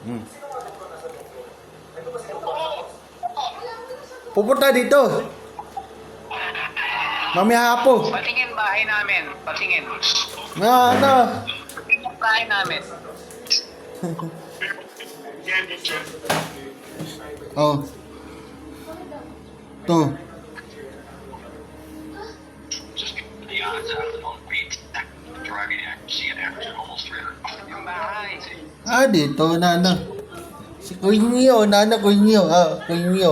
Hmm. Pupunta dito. Mamaya hapon. Patingin bahay namin. Patingin. Ano? Patingin bahay namin. Oh. To. Yung bahay. Dito na ano. Si Kunyo, nana Kunyo. Kunyo.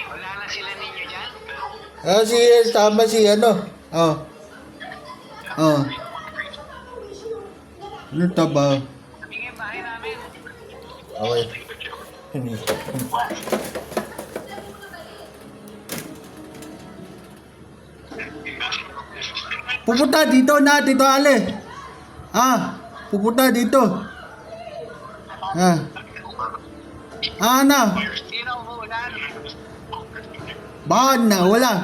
Wala na sila ninyo dyan? Tama si ano. Ano taba? Patingin bahay namin. Okay. Pupunta dito na, Tito Ale. Pupunta dito. Na. Sino umuulan? Bahan na, wala.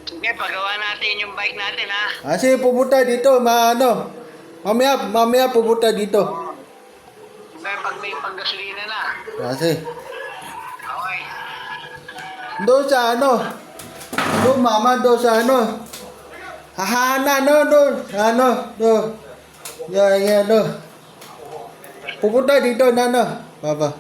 Sige, pagawa natin yung bike natin, ha? Sige, pupunta dito, Mamaya pupunta dito. Kaya pag may panggasolina na. Sige. Okay. Doon sa ano? Doon, mama, doon sa ano? Hahana, doon. Doon. Yan, doon. Pupunta dito, Baba.